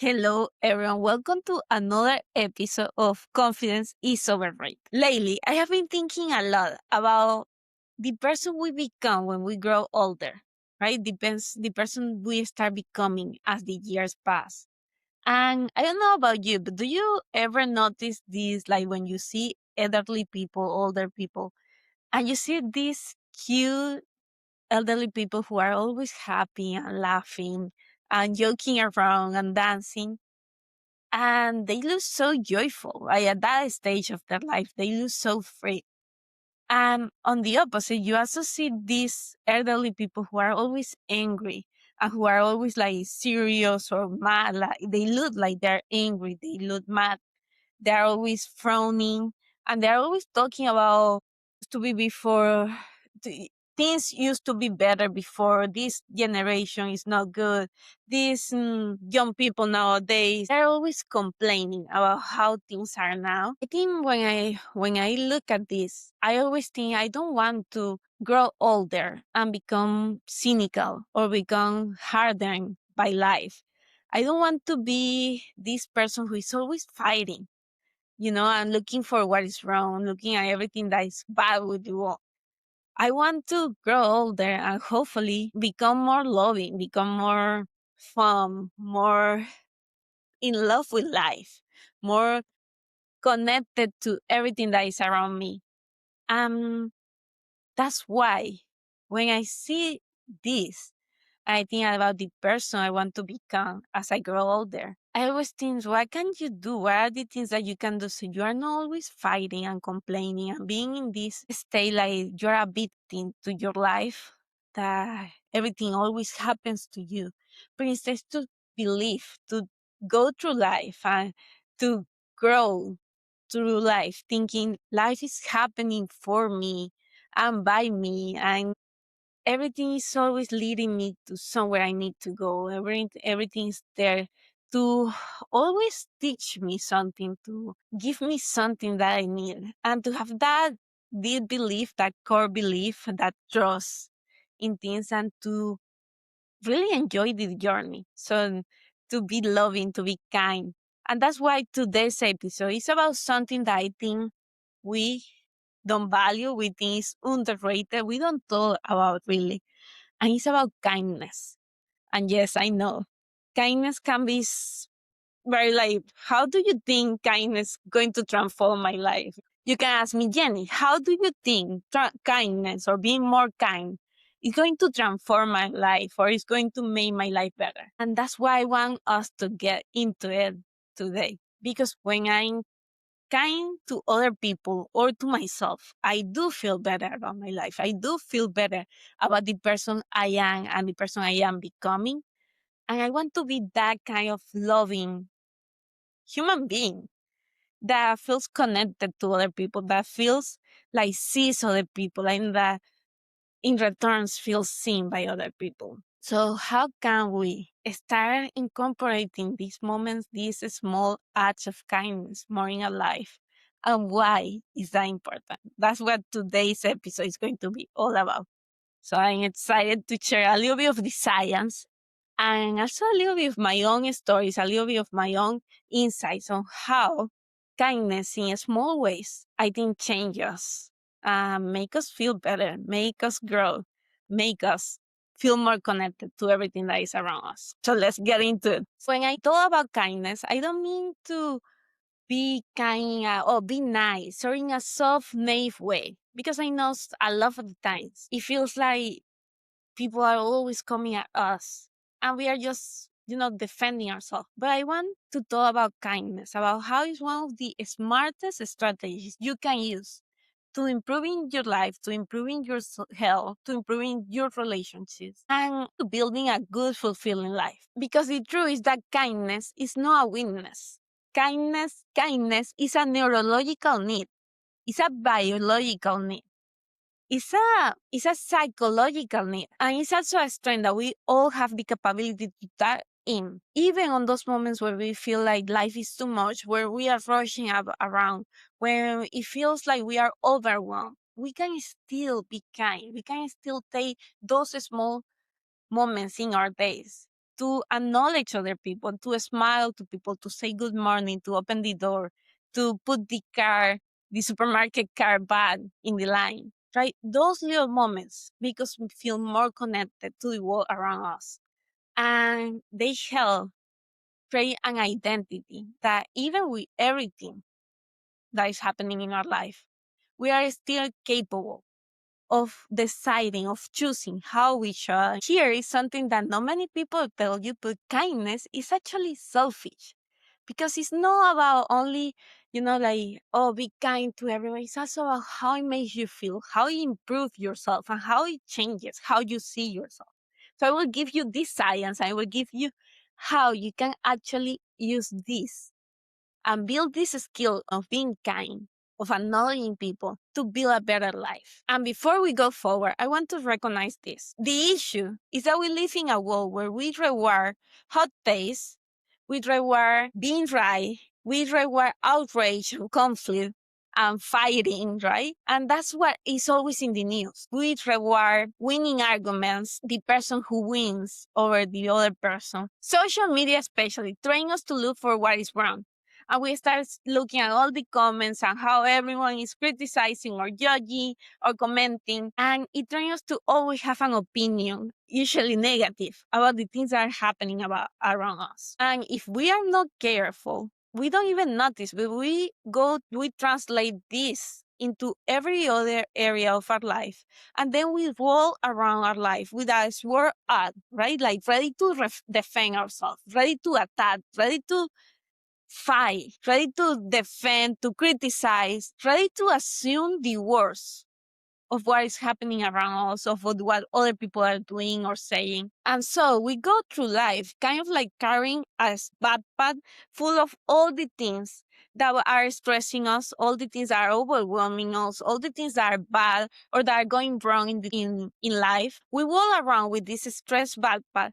Hello, everyone. Welcome to another episode of Confidence is Overrated. Lately, I have been thinking a lot about the person we become when we grow older, right? Depends the person we start becoming as the years pass. And I don't know about you, but do you ever notice this, like when you see elderly people, older people, and you see these cute elderly people who are always happy and laughing and joking around and dancing? And they look so joyful, right? At that stage of their life, they look so free. And on the opposite, you also see these elderly people who are always angry and who are always like serious or mad. Like they look like they're angry, they look mad, they're always frowning, and they're always talking about to be before the, things used to be better before. This generation is not good. These young people nowadays, they're always complaining about how things are now. I think when I look at this, I always think I don't want to grow older and become cynical or become hardened by life. I don't want to be this person who is always fighting, and looking for what is wrong, looking at everything that is bad with you. I want to grow older and hopefully become more loving, become more fun, more in love with life, more connected to everything that is around me. Um, that's why when I see this, I think about the person I want to become as I grow older. I always think, what can you do? What are the things that you can do so you are not always fighting and complaining and being in this state like you're a victim to your life, that everything always happens to you. But instead to believe, to go through life and to grow through life, thinking life is happening for me and by me, and everything is always leading me to somewhere I need to go. Everything is there to always teach me something, to give me something that I need, and to have that deep belief, that core belief, that trust in things, and to really enjoy the journey. So to be loving, to be kind. And that's why today's episode is about something that I think we don't value, we think is underrated, we don't talk about really, and it's about kindness. And yes, I know kindness can be very like, how do you think kindness going to transform my life? You can ask me, Jenny, how do you think kindness or being more kind is going to transform my life or is going to make my life better? And that's why I want us to get into it today. Because when I'm kind to other people or to myself, I do feel better about my life. I do feel better about the person I am and the person I am becoming. And I want to be that kind of loving human being that feels connected to other people, that feels like sees other people, and that in returns feels seen by other people. So how can we start incorporating these moments, these small acts of kindness more in our life? And why is that important? That's what today's episode is going to be all about. So I'm excited to share a little bit of the science and also a little bit of my own stories, a little bit of my own insights on how kindness in small ways, I think, change us, make us feel better, make us grow, make us feel more connected to everything that is around us. So let's get into it. When I talk about kindness, I don't mean to be kind or be nice or in a soft, naive way, because I know a lot of the times it feels like people are always coming at us and we are just, defending ourselves. But I want to talk about kindness, about how it's one of the smartest strategies you can use to improving your life, to improving your health, to improving your relationships, and to building a good, fulfilling life. Because the truth is that kindness is not a weakness. Kindness is a neurological need. It's a biological need. It's a psychological need, and it's also a strength that we all have the capability to tap in, even on those moments where we feel like life is too much, where we are rushing around, where it feels like we are overwhelmed. We can still be kind. We can still take those small moments in our days to acknowledge other people, to smile to people, to say good morning, to open the door, to put the supermarket car back in the line, right? Those little moments make us feel more connected to the world around us. And they help create an identity that even with everything that is happening in our life, we are still capable of deciding, of choosing how we show. Here is something that not many people tell you, but kindness is actually selfish because it's not about only, like, oh, be kind to everyone. It's also about how it makes you feel, how you improve yourself, and how it changes how you see yourself. So I will give you this science. I will give you how you can actually use this and build this skill of being kind, of acknowledging people to build a better life. And before we go forward, I want to recognize this. The issue is that we live in a world where we reward hot taste, we reward being right, we reward outrage, conflict, and fighting, right? And that's what is always in the news. We reward winning arguments, the person who wins over the other person. Social media especially train us to look for what is wrong, and we start looking at all the comments and how everyone is criticizing or judging or commenting. And it trains us to always have an opinion, usually negative, about the things that are happening around us. And if we are not careful, we don't even notice, but we translate this into every other area of our life. And then we roll around our life with a sword up, right? Like ready to defend ourselves, ready to attack, ready to fight, ready to defend, to criticize, ready to assume the worst of what is happening around us, of what other people are doing or saying. And so we go through life kind of like carrying a backpack full of all the things that are stressing us, all the things that are overwhelming us, all the things that are bad or that are going wrong in life. We walk around with this stress backpack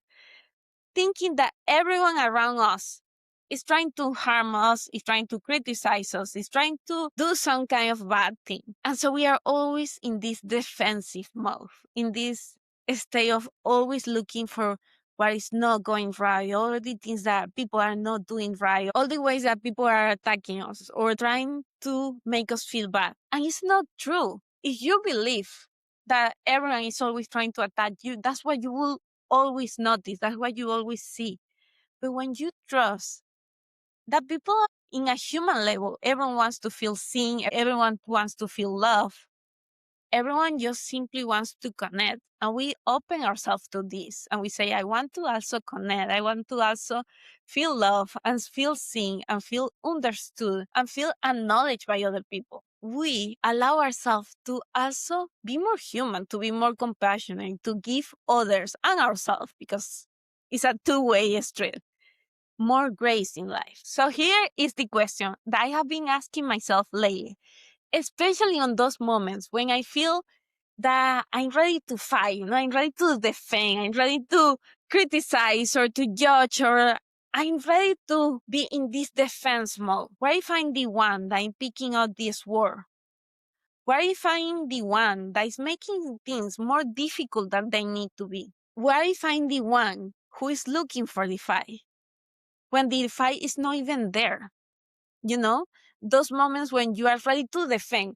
thinking that everyone around us is trying to harm us, is trying to criticize us, is trying to do some kind of bad thing. And so we are always in this defensive mode, in this state of always looking for what is not going right, all the things that people are not doing right, all the ways that people are attacking us or trying to make us feel bad. And it's not true. If you believe that everyone is always trying to attack you, that's what you will always notice. That's what you always see. But when you trust that people in a human level, everyone wants to feel seen, everyone wants to feel loved, everyone just simply wants to connect. And we open ourselves to this and we say, I want to also connect. I want to also feel love and feel seen and feel understood and feel acknowledged by other people. We allow ourselves to also be more human, to be more compassionate, to give others and ourselves, because it's a two-way street, more grace in life. So here is the question that I have been asking myself lately, especially on those moments when I feel that I'm ready to fight, I'm ready to defend, I'm ready to criticize or to judge, or I'm ready to be in this defense mode. Where if I'm the one that I'm picking out this war? Where if I'm the one that is making things more difficult than they need to be? Where if I'm the one who is looking for the fight when the fight is not even there? You know, those moments when you are ready to defend,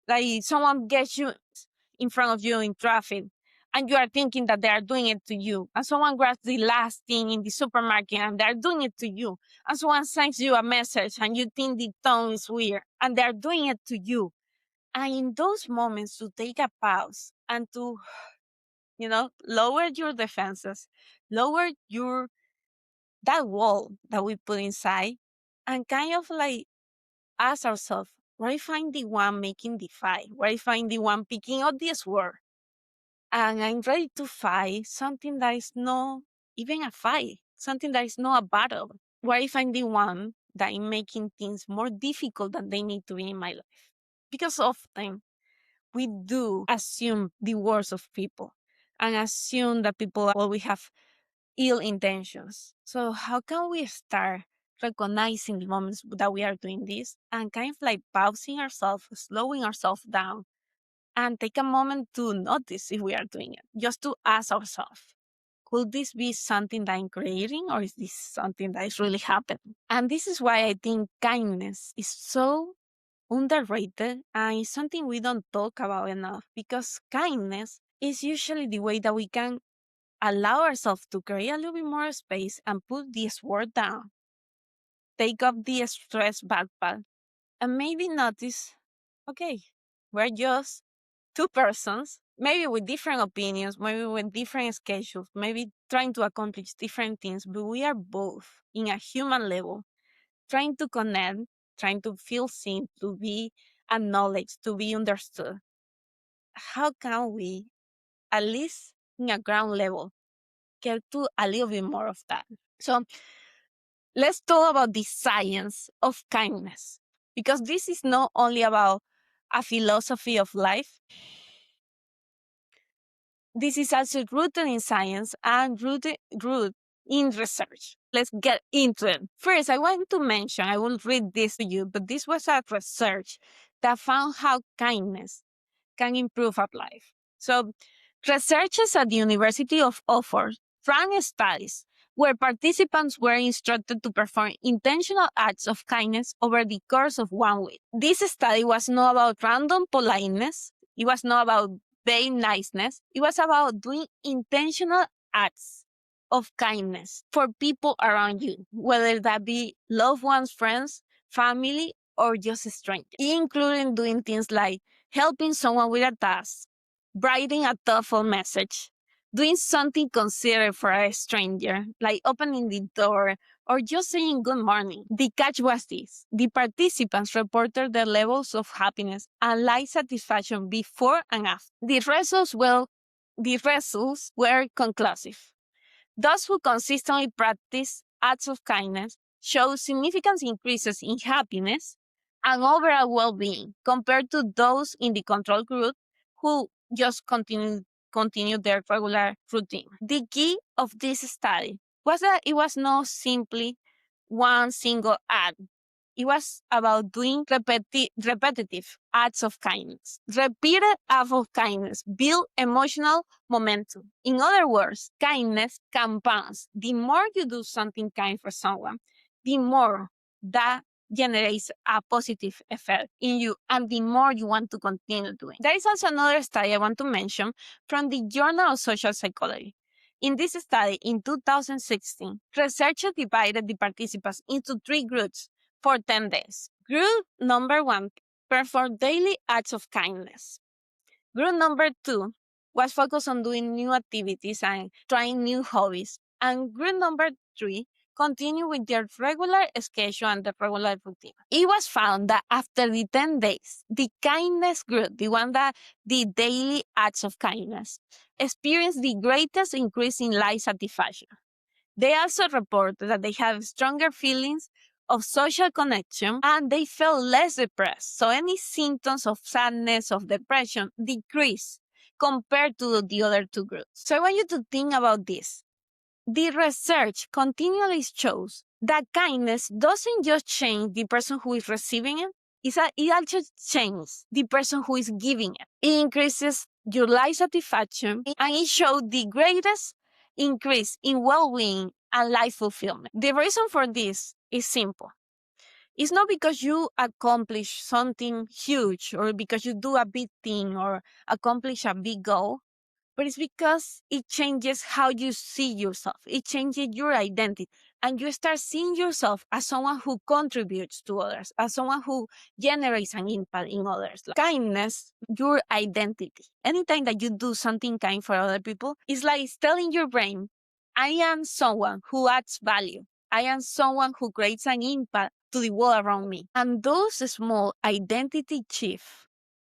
like someone gets you in front of you in traffic and you are thinking that they are doing it to you, and someone grabs the last thing in the supermarket and they're doing it to you, and someone sends you a message and you think the tone is weird and they're doing it to you. And in those moments, to take a pause and to, lower your defenses, lower that wall that we put inside, and kind of like ask ourselves, where I find the one making the fight, where I find the one picking up this word, and I'm ready to fight something that is not even a fight, something that is not a battle, where I find the one that is making things more difficult than they need to be in my life. Because often we do assume the worst of people and assume that people always have ill intentions. So how can we start recognizing the moments that we are doing this and kind of like pausing ourselves, slowing ourselves down, and take a moment to notice if we are doing it, just to ask ourselves, could this be something that I'm creating, or is this something that is really happening? And this is why I think kindness is so underrated and it's something we don't talk about enough, because kindness is usually the way that we can allow ourselves to create a little bit more space and put this word down, take up the stress backpack, and maybe notice, okay, we're just two persons, maybe with different opinions, maybe with different schedules, maybe trying to accomplish different things, but we are both in a human level trying to connect, trying to feel seen, to be acknowledged, to be understood. How can we, at least in a ground level, get to a little bit more of that? So let's talk about the science of kindness, because this is not only about a philosophy of life. This is also rooted in science and rooted in research. Let's get into it. First, I want to mention, I will read this to you, but this was a research that found how kindness can improve our life. So, researchers at the University of Oxford ran studies where participants were instructed to perform intentional acts of kindness over the course of 1 week. This study was not about random politeness, it was not about vague niceness, it was about doing intentional acts of kindness for people around you, whether that be loved ones, friends, family, or just strangers, including doing things like helping someone with a task, writing a thoughtful message, doing something considerate for a stranger, like opening the door or just saying good morning. The catch was this: the participants reported their levels of happiness and life satisfaction before and after. The results were conclusive. Those who consistently practice acts of kindness show significant increases in happiness and overall well-being compared to those in the control group who just continue their regular routine. The key of this study was that it was not simply one single act. It was about doing repetitive acts of kindness. Repeated acts of kindness build emotional momentum. In other words, kindness compounds. The more you do something kind for someone, the more that generates a positive effect in you and the more you want to continue doing. There is also another study I want to mention from the Journal of Social Psychology. In this study, in 2016, researchers divided the participants into three groups for 10 days. Group number 1 performed daily acts of kindness. Group number 2 was focused on doing new activities and trying new hobbies. And group number 3 continued with their regular schedule and the regular routine. It was found that after the 10 days, the kindness group, the one that did daily acts of kindness, experienced the greatest increase in life satisfaction. They also reported that they have stronger feelings of social connection and they felt less depressed. So any symptoms of sadness, of depression decreased compared to the other two groups. So I want you to think about this. The research continually shows that kindness doesn't just change the person who is receiving it, it also changes the person who is giving it. It increases your life satisfaction and it showed the greatest increase in well-being and life fulfillment. The reason for this is simple. It's not because you accomplish something huge or because you do a big thing or accomplish a big goal, but it's because it changes how you see yourself. It changes your identity. And you start seeing yourself as someone who contributes to others, as someone who generates an impact in others. Kindness, your identity. Anytime that you do something kind for other people, it's like telling your brain, I am someone who adds value. I am someone who creates an impact to the world around me. And those small identity shifts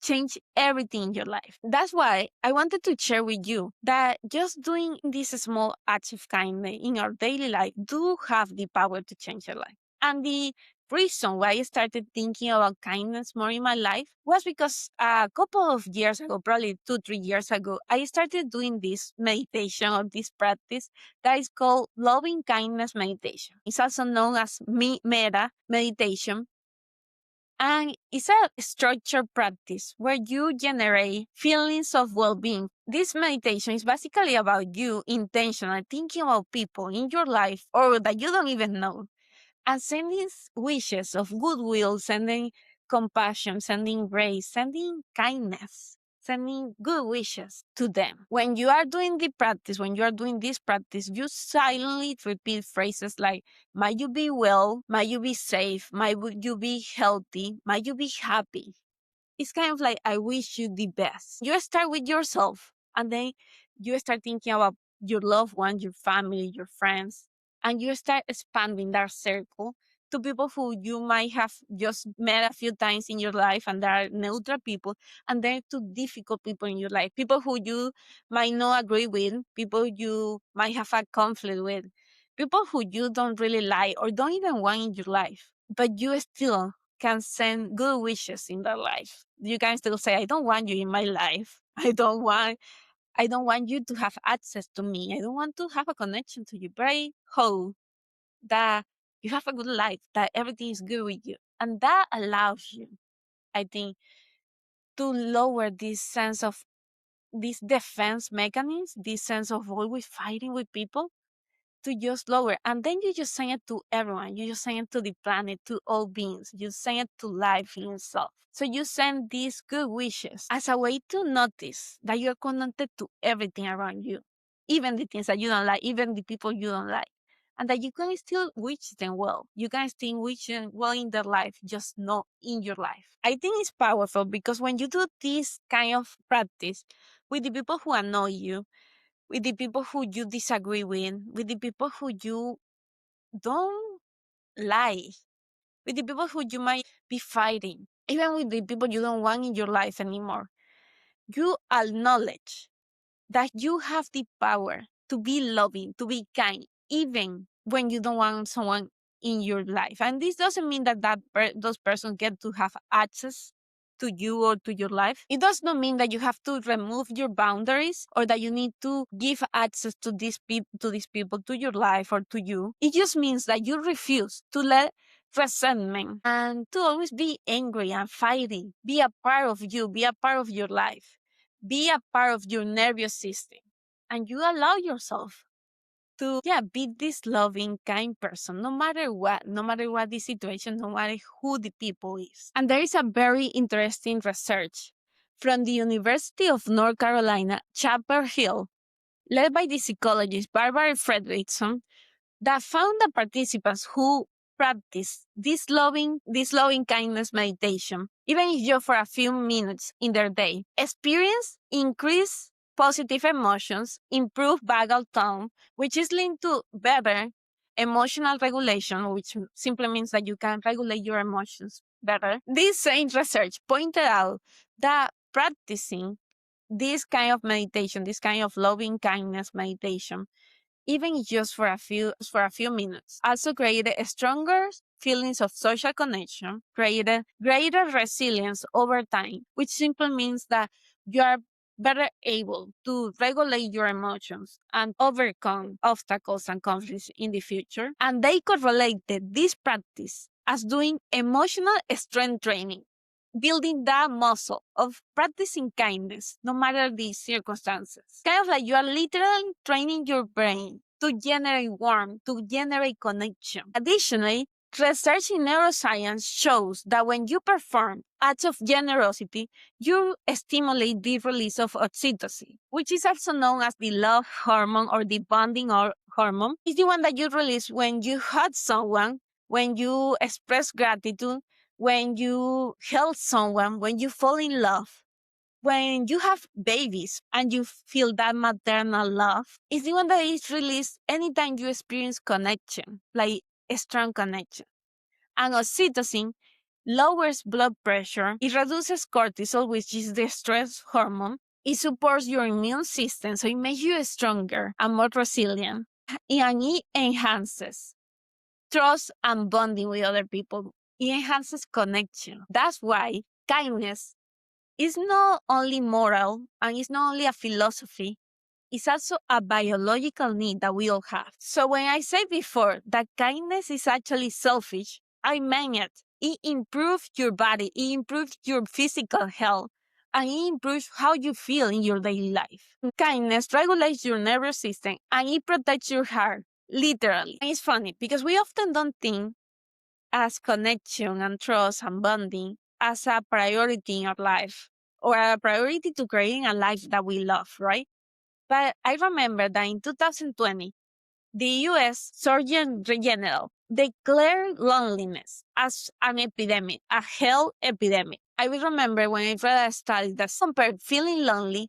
change everything in your life. That's why I wanted to share with you that just doing these small acts of kindness in our daily life do have the power to change your life. And the reason why I started thinking about kindness more in my life was because a couple of years ago, probably 2-3 years ago, I started doing this meditation or this practice that is called loving kindness meditation. It's also known as meta meditation. And it's a structured practice where you generate feelings of well being. This meditation is basically about you intentionally thinking about people in your life or that you don't even know and sending wishes of goodwill, sending compassion, sending grace, sending kindness, sending good wishes to them. When you are doing the practice, when you are doing this practice, you silently repeat phrases like, might you be well, might you be safe, might you be healthy, might you be happy. It's kind of like, I wish you the best. You start with yourself and then you start thinking about your loved ones, your family, your friends, and you start expanding that circle to people who you might have just met a few times in your life and they are neutral people, and then to difficult people in your life, people who you might not agree with, people you might have a conflict with, people who you don't really like or don't even want in your life, but you still can send good wishes in their life. You can still say, I don't want you in my life. I don't want you to have access to me. I don't want to have a connection to you. But I hope that you have a good life, that everything is good with you. And that allows you, I think, to lower this sense of this defense mechanism, this sense of always fighting with people, to just lower. And then you just send it to everyone. You just send it to the planet, to all beings. You send it to life in itself. So you send these good wishes as a way to notice that you're connected to everything around you, even the things that you don't like, even the people you don't like. And that you can still wish them well. You can still wish them well in their life, just not in your life. I think it's powerful because when you do this kind of practice with the people who annoy you, with the people who you disagree with the people who you don't like, with the people who you might be fighting, even with the people you don't want in your life anymore. You acknowledge that you have the power to be loving, to be kind, even when you don't want someone in your life. And this doesn't mean that those persons get to have access to you or to your life. It does not mean that you have to remove your boundaries or that you need to give access to these people to your life or to you. It just means that you refuse to let resentment and to always be angry and fighting be a part of you, be a part of your life, be a part of your nervous system, and you allow yourself to be this loving kind person no matter what the situation, no matter who the people is. And there is a very interesting research from the University of North Carolina, Chapel Hill, led by the psychologist Barbara Fredrickson, that found that participants who practice this loving kindness meditation, even if just for a few minutes in their day, experience increased positive emotions, improved vagal tone, which is linked to better emotional regulation, which simply means that you can regulate your emotions better. This same research pointed out that practicing this kind of meditation, this kind of loving kindness meditation, even just for a few minutes, also created a stronger feelings of social connection, created greater resilience over time, which simply means that you are better able to regulate your emotions and overcome obstacles and conflicts in the future. And they correlated this practice as doing emotional strength training, building that muscle of practicing kindness no matter the circumstances. Kind of like you are literally training your brain to generate warmth, to generate connection. Additionally, research in neuroscience shows that when you perform acts of generosity, you stimulate the release of oxytocin, which is also known as the love hormone or the bonding hormone. It's the one that you release when you hug someone, when you express gratitude, when you help someone, when you fall in love, when you have babies and you feel that maternal love. Is the one that is released anytime you experience connection, like a strong connection. And oxytocin lowers blood pressure, it reduces cortisol, which is the stress hormone. It supports your immune system, so it makes you stronger and more resilient. And it enhances trust and bonding with other people. It enhances connection. That's why kindness is not only moral and it's not only a philosophy, it's also a biological need that we all have. So when I say before that kindness is actually selfish, I mean it. It improves your body, it improves your physical health, and it improves how you feel in your daily life. Kindness regulates your nervous system and it protects your heart, literally. And it's funny because we often don't think as connection and trust and bonding as a priority in our life or a priority to creating a life that we love, right? But I remember that in 2020, the US Surgeon General declared loneliness as an epidemic, a health epidemic. I will remember when I read a study that compared feeling lonely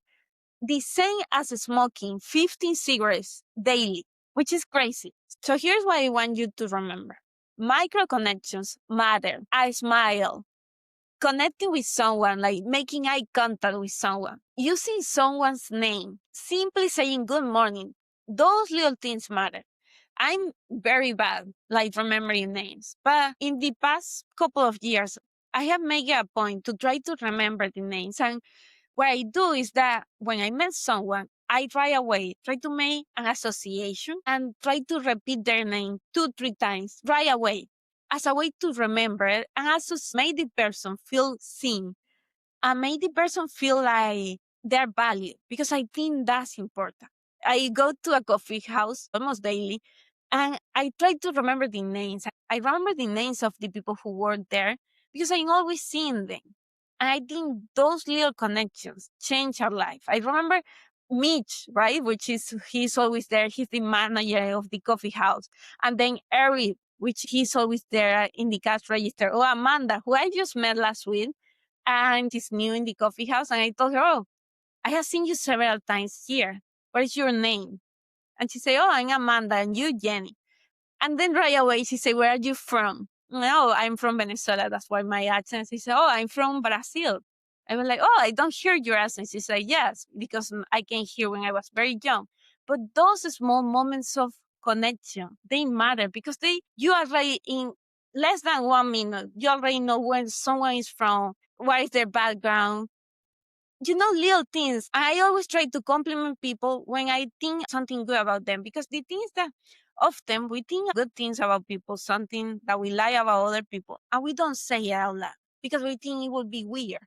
the same as smoking 15 cigarettes daily, which is crazy. So here's what I want you to remember. Micro connections matter. A smile, connecting with someone, like making eye contact with someone, using someone's name, simply saying good morning. Those little things matter. I'm very bad, like remembering names, but in the past couple of years, I have made it a point to try to remember the names. And what I do is that when I met someone, I right away try to make an association and try to repeat their name 2, 3 times right away as a way to remember it and also make the person feel seen and make the person feel like they're valued because I think that's important. I go to a coffee house almost daily and I try to remember the names. I remember the names of the people who work there because I'm always seeing them. And I think those little connections change our life. I remember Mitch, right? Which is, he's always there. He's the manager of the coffee house. And then Eric, which he's always there in the cash register. Or Amanda, who I just met last week and she's new in the coffee house. And I told her, oh, I have seen you several times here. What is your name? And she said, oh, I'm Amanda and you, Jenny. And then right away she said, where are you from? No, I'm from Venezuela. That's why my accent. She said, oh, I'm from Brazil. I was like, oh, I don't hear your accent. She said, yes, because I can hear when I was very young. But those small moments of connection, they matter because you already in less than 1 minute, you already know where someone is from, what is their background, little things. I always try to compliment people when I think something good about them because the things that often we think good things about people, something that we like about other people, and we don't say it out loud because we think it would be weird.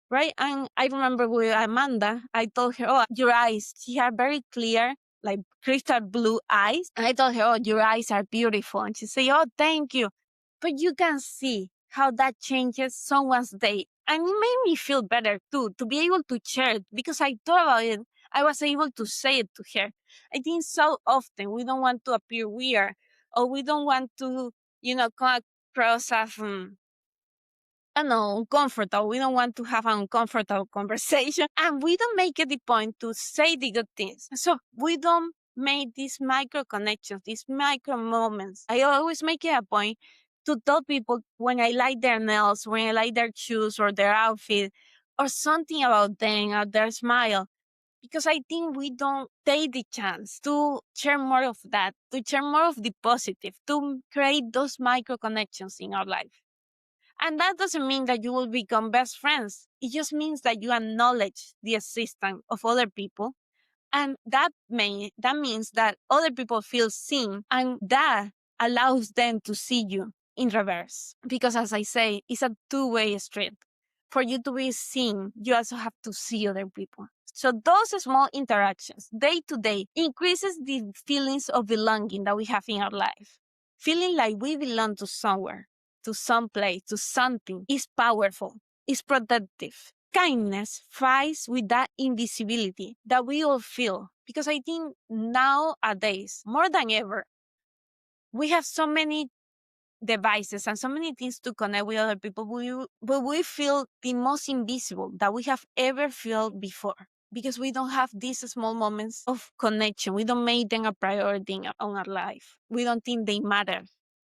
Right. And I remember with Amanda, I told her, oh, your eyes, she had very clear, like crystal blue eyes. And I told her, oh, your eyes are beautiful. And she said, oh, thank you. But you can see how that changes someone's day. And it made me feel better too, to be able to share it because I thought about it. I was able to say it to her. I think so often we don't want to appear weird or we don't want to, come across as, I don't know, uncomfortable. We don't want to have an uncomfortable conversation. And we don't make it the point to say the good things. So we don't make these micro connections, these micro moments. I always make it a point to tell people when I like their nails, when I like their shoes or their outfit or something about them or their smile. Because I think we don't take the chance to share more of that, to share more of the positive, to create those micro connections in our life. And that doesn't mean that you will become best friends. It just means that you acknowledge the existence of other people. And that means that other people feel seen and that allows them to see you in reverse. Because as I say, it's a two-way street. For you to be seen, you also have to see other people. So those small interactions, day to day, increases the feelings of belonging that we have in our life. Feeling like we belong to somewhere, to some place, to something is powerful, is protective. Kindness fights with that invisibility that we all feel. Because I think nowadays, more than ever, we have so many devices and so many things to connect with other people, but we feel the most invisible that we have ever felt before because we don't have these small moments of connection. We don't make them a priority on our life. We don't think they matter,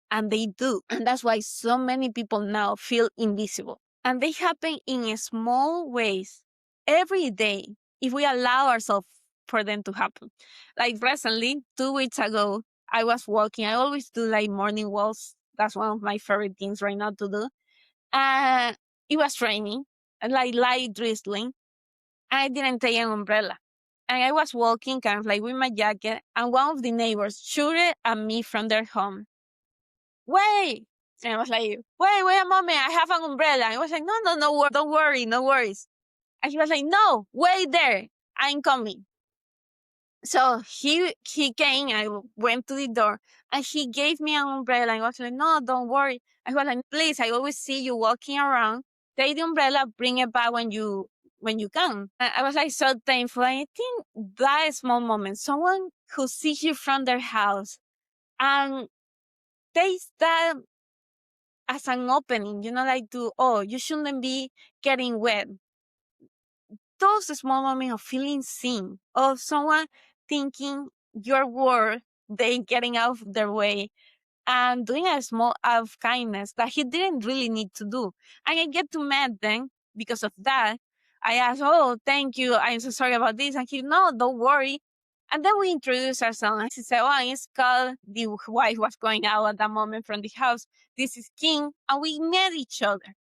and they do. And that's why so many people now feel invisible. And they happen in small ways every day if we allow ourselves for them to happen. Like recently, 2 weeks ago, I was walking. I always do like morning walks. That's one of my favorite things right now to do. It was raining, like light drizzling. I didn't take an umbrella. And I was walking kind of like with my jacket, and one of the neighbors shouted at me from their home, wait! And I was like, wait a moment, I have an umbrella. And I was like, no, don't worry, no worries. And he was like, no, wait there, I'm coming. So he came, I went to the door, and he gave me an umbrella. I was like, no, don't worry. I was like, please, I always see you walking around. Take the umbrella, bring it back when you come. I was like so thankful. I think that small moment, someone who sees you from their house and takes that as an opening, like you shouldn't be getting wet. Those small moments of feeling seen, of someone thinking your word, they getting out of their way and doing a small act of kindness that he didn't really need to do. And I get to meet them because of that. I asked, oh, thank you. I'm so sorry about this. And he, no, don't worry. And then we introduced ourselves. And he said, oh, it's called, the wife was going out at that moment from the house. This is King. And we met each other.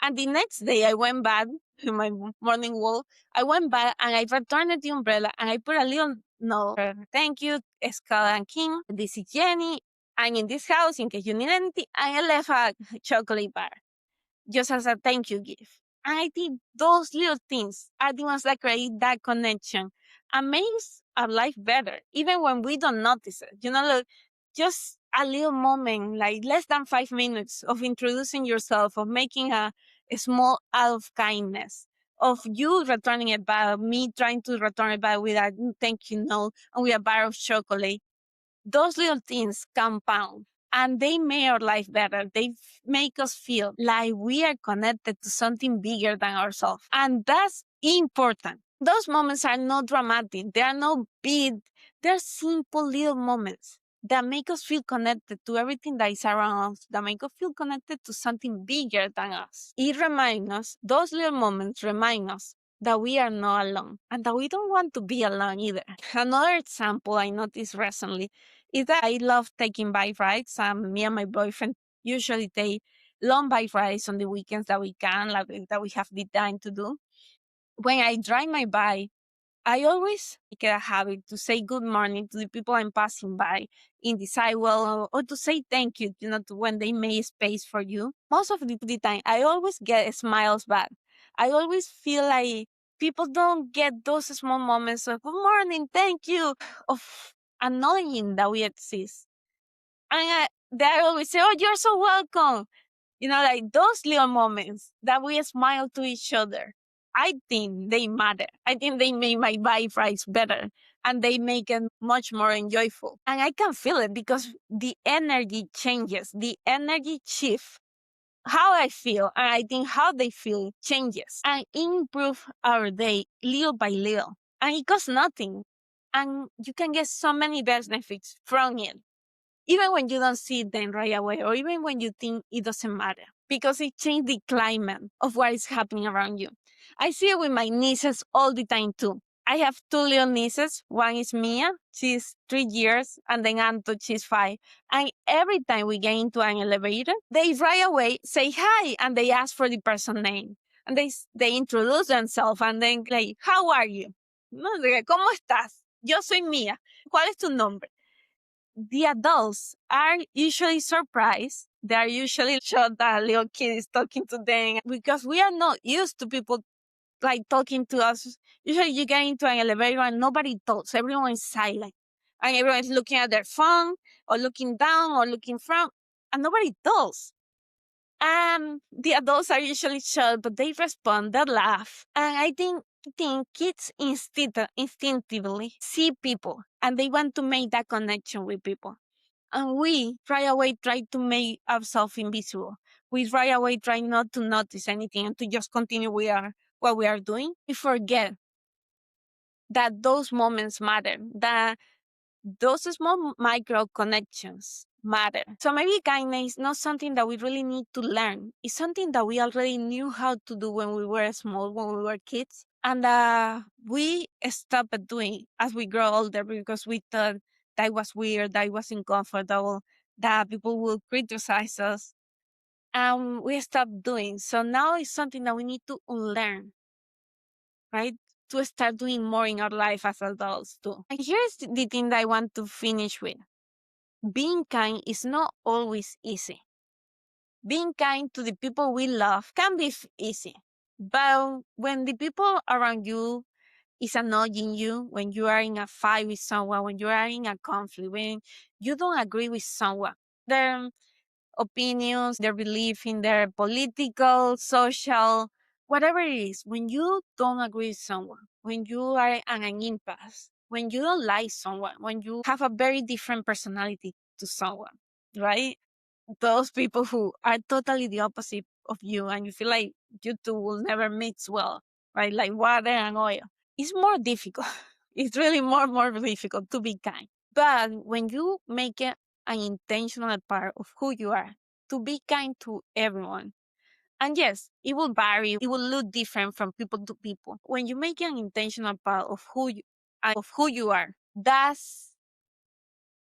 And the next day I went back to my morning walk. I went back and I returned the umbrella and I put a little note. Thank you, Escala and King. This is Jenny. I'm in this house in case you need anything. And I left a chocolate bar just as a thank you gift. And I think those little things are the ones that create that connection and makes our life better, even when we don't notice it. Look, just a little moment, like less than 5 minutes of introducing yourself, of making a small act of kindness, of you returning it back, me trying to return it back with a thank you note and with a bar of chocolate. Those little things compound and they make our life better. They make us feel like we are connected to something bigger than ourselves. And that's important. Those moments are not dramatic. They are not big. They're simple little moments that make us feel connected to everything that is around us, that make us feel connected to something bigger than us. It reminds us, those little moments remind us that we are not alone and that we don't want to be alone either. Another example I noticed recently is that I love taking bike rides. Me and my boyfriend usually take long bike rides on the weekends that we can, like that we have the time to do. When I drive my bike, I always make it a habit to say good morning to the people I'm passing by in the sidewalk or to say thank you, to when they make space for you. Most of the time, I always get smiles back. I always feel like people don't get those small moments of good morning, thank you, of acknowledging that we exist. And they always say, oh, you're so welcome. Like those little moments that we smile to each other. I think they matter. I think they make my bike rides better and they make it much more enjoyable. And I can feel it because the energy changes, the energy shifts. How I feel and I think how they feel changes and improve our day little by little. And it costs nothing. And you can get so many benefits from it even when you don't see them right away, or even when you think it doesn't matter, because it changed the climate of what is happening around you. I see it with my nieces all the time too. I have two little nieces. One is Mia, she's 3 years, and then Anto, she's 5. And every time we get into an elevator, they right away say hi and they ask for the person name. And they introduce themselves and then like, how are you? No, ¿cómo estás? Yo soy Mia. ¿Cuál es tu nombre? The adults are usually surprised. They are usually shocked that a little kid is talking to them because we are not used to people like talking to us. Usually you get into an elevator and nobody talks. Everyone is silent. And everyone is looking at their phone or looking down or looking from and nobody talks. And the adults are usually shocked, but they respond, they laugh. And I think kids instinctively see people and they want to make that connection with people. And we right away try to make ourselves invisible. We right away try not to notice anything and to just continue what we are doing. We forget that those moments matter, that those small micro connections matter. So maybe kindness is not something that we really need to learn. It's something that we already knew how to do when we were small, when we were kids. And we stopped doing as we grow older because we thought that was weird, that was uncomfortable, that people will criticize us. And we stopped doing. So now it's something that we need to unlearn, right? To start doing more in our life as adults too. And here's the thing that I want to finish with. Being kind is not always easy. Being kind to the people we love can be easy. But when the people around you is annoying you, when you are in a fight with someone, when you are in a conflict, when you don't agree with someone, their opinions, their belief in their political, social, whatever it is, when you don't agree with someone, when you are at an impasse, when you don't like someone, when you have a very different personality to someone, right? Those people who are totally the opposite of you and you feel like you two will never mix well, right? Like water and oil. It's more difficult. It's really more difficult to be kind. But when you make it an intentional part of who you are, to be kind to everyone. And yes, it will vary. It will look different from people to people. When you make an intentional part of who you are, that's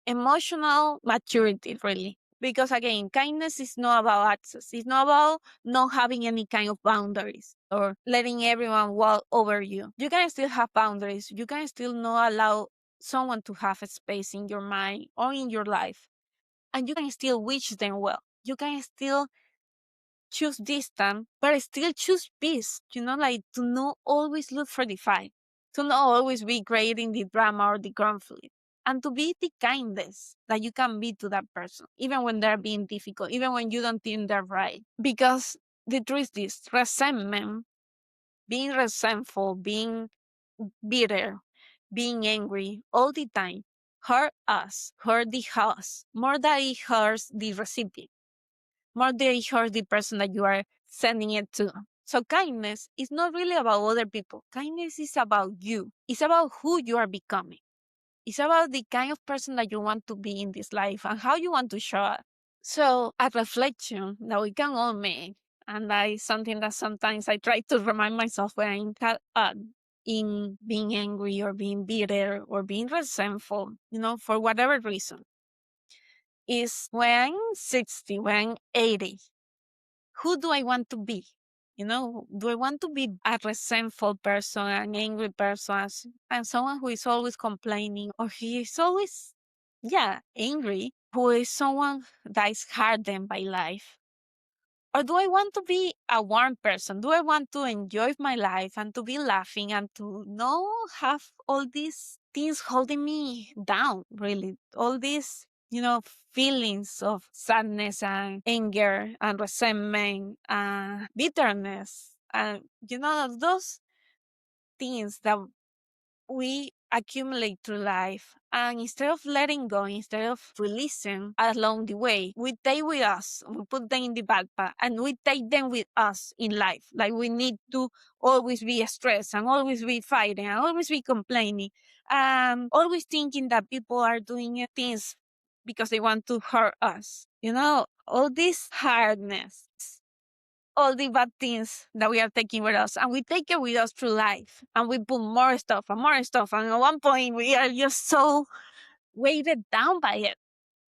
emotional maturity, really. Because again, kindness is not about access. It's not about not having any kind of boundaries or letting everyone walk over you. You can still have boundaries. You can still not allow someone to have a space in your mind or in your life. And you can still wish them well. You can still choose distance, but still choose peace. Like to not always look for the fight, to not always be creating the drama or the conflict, and to be the kindness that you can be to that person, even when they're being difficult, even when you don't think they're right. Because the truth is, resentment, being resentful, being bitter, being angry all the time, hurt the house more than it hurts the recipient, more than it hurts the person that you are sending it to. So kindness is not really about other people. Kindness is about you. It's about who you are becoming. It's about the kind of person that you want to be in this life and how you want to show up. So a reflection that we can all make, and that is something that sometimes I try to remind myself when I'm caught up in being angry or being bitter or being resentful, for whatever reason, is when I'm 60, when I'm 80, who do I want to be? Do I want to be a resentful person, an angry person, and someone who is always complaining, or he is always, yeah, angry, who is someone that is hardened by life? Or do I want to be a warm person? Do I want to enjoy my life and to be laughing and to not have all these things holding me down, really? All these, feelings of sadness and anger and resentment and bitterness. And, those things that we accumulate through life. And instead of letting go, instead of releasing along the way, we take with us, we put them in the backpack, and we take them with us in life. Like we need to always be stressed and always be fighting and always be complaining. Always thinking that people are doing things because they want to hurt us. All this hardness, all the bad things that we are taking with us, and we take it with us through life, and we put more stuff and more stuff, and at one point we are just so weighted down by it,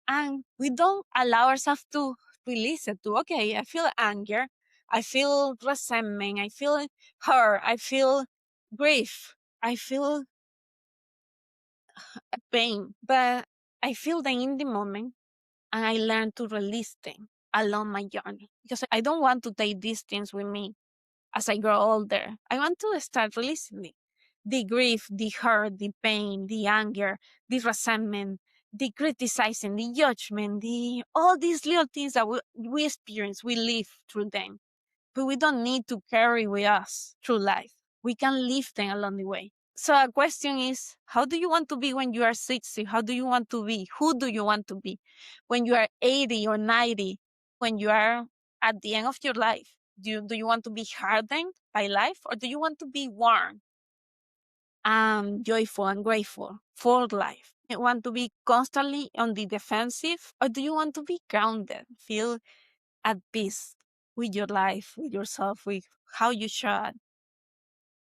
and we don't allow ourselves to release it. To okay, I feel anger, I feel resentment, I feel hurt, I feel grief, I feel pain, but I feel them in the moment, and I learn to release them along my journey, because I don't want to take these things with me as I grow older. I want to start releasing it. The grief, the hurt, the pain, the anger, the resentment, the criticizing, the judgment, all these little things that we experience, we live through them. But we don't need to carry with us through life. We can leave them along the way. So a question is, how do you want to be when you are 60? How do you want to be? Who do you want to be when you are 80 or 90? When you are at the end of your life? Do you want to be hardened by life, or do you want to be warm and joyful and grateful for life? You want to be constantly on the defensive, or do you want to be grounded, feel at peace with your life, with yourself, with how you should?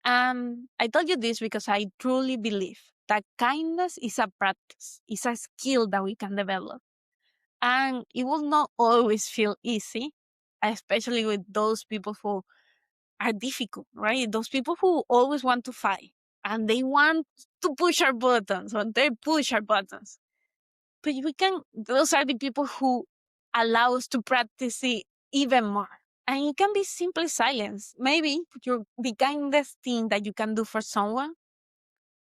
I told you this because I truly believe that kindness is a practice, it's a skill that we can develop. And it will not always feel easy, especially with those people who are difficult, right? Those people who always want to fight and they want to push our buttons, or they push our buttons. But those are the people who allow us to practice it even more. And it can be simply silence. Maybe the kindest thing that you can do for someone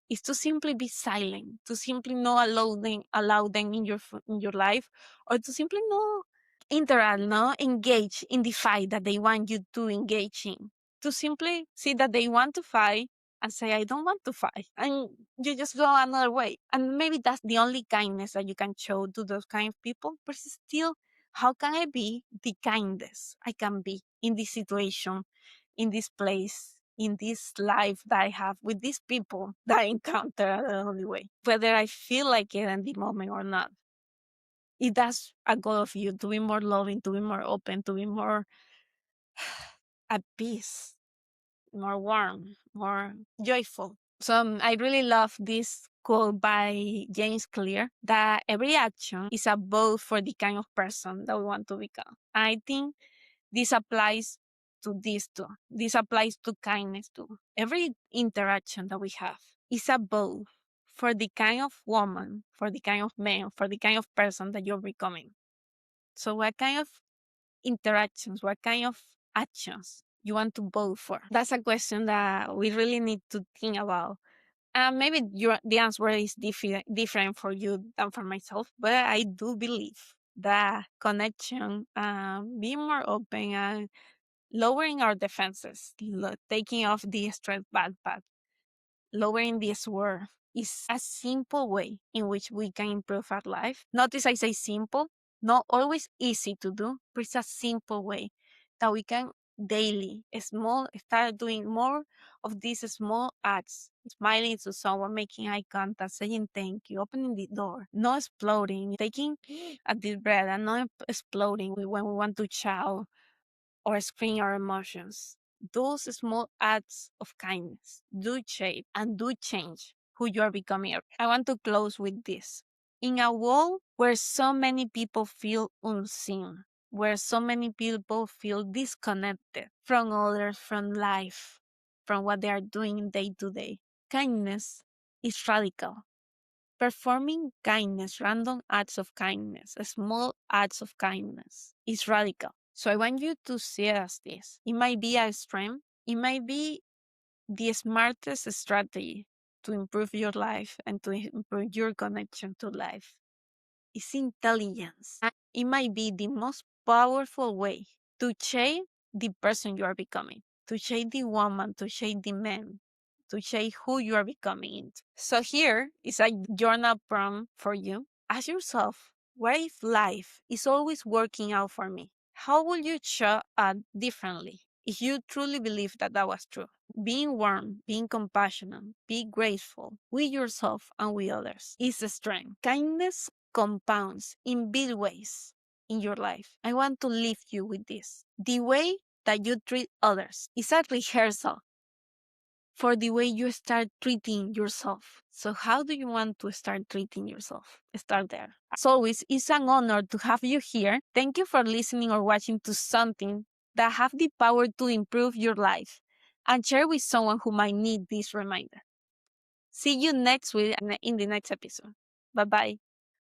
is to simply be silent, to simply not allow them in in your life, or to simply not interact, not engage in the fight that they want you to engage in. To simply see that they want to fight and say, I don't want to fight. And you just go another way. And maybe that's the only kindness that you can show to those kind of people. But still, how can I be the kindest I can be in this situation, in this place, in this life that I have with these people that I encounter the only way, whether I feel like it in the moment or not. If that's a goal of you, to be more loving, to be more open, to be more at peace, more warm, more joyful. So I really love this quote by James Clear that every action is a vote for the kind of person that we want to become. I think this applies to this too. This applies to kindness too. Every interaction that we have is a vote for the kind of woman, for the kind of man, for the kind of person that you're becoming. So, what kind of interactions, what kind of actions you want to vote for? That's a question that we really need to think about. Maybe the answer is different for you than for myself, but I do believe that connection, being more open and lowering our defenses, taking off the stress backpack, lowering this word is a simple way in which we can improve our life. Notice I say simple, not always easy to do, but it's a simple way that we can daily start doing more of these small acts, smiling to someone, making eye contact, saying thank you, opening the door, not exploding, taking a deep breath and not exploding when we want to shout or screen our emotions. Those small acts of kindness do shape and do change who you are becoming. I want to close with this. In a world where so many people feel unseen, where so many people feel disconnected from others, from life, from what they are doing day to day, kindness is radical. Performing kindness, random acts of kindness, small acts of kindness is radical. So I want you to see it as this. It might be a strength, it might be the smartest strategy to improve your life and to improve your connection to life. It's intelligence. And it might be the most powerful way to change the person you are becoming, to change the woman, to change the man, to change who you are becoming. So here is a journal prompt for you. Ask yourself, what if life is always working out for me? How will you show up differently if you truly believe that that was true? Being warm, being compassionate, be grateful with yourself and with others is a strength. Kindness compounds in big ways in your life. I want to leave you with this. The way that you treat others is a rehearsal for the way you start treating yourself. So how do you want to start treating yourself? Start there. As always, it's an honor to have you here. Thank you for listening or watching to something that have the power to improve your life and share with someone who might need this reminder. See you next week in the next episode. Bye-bye.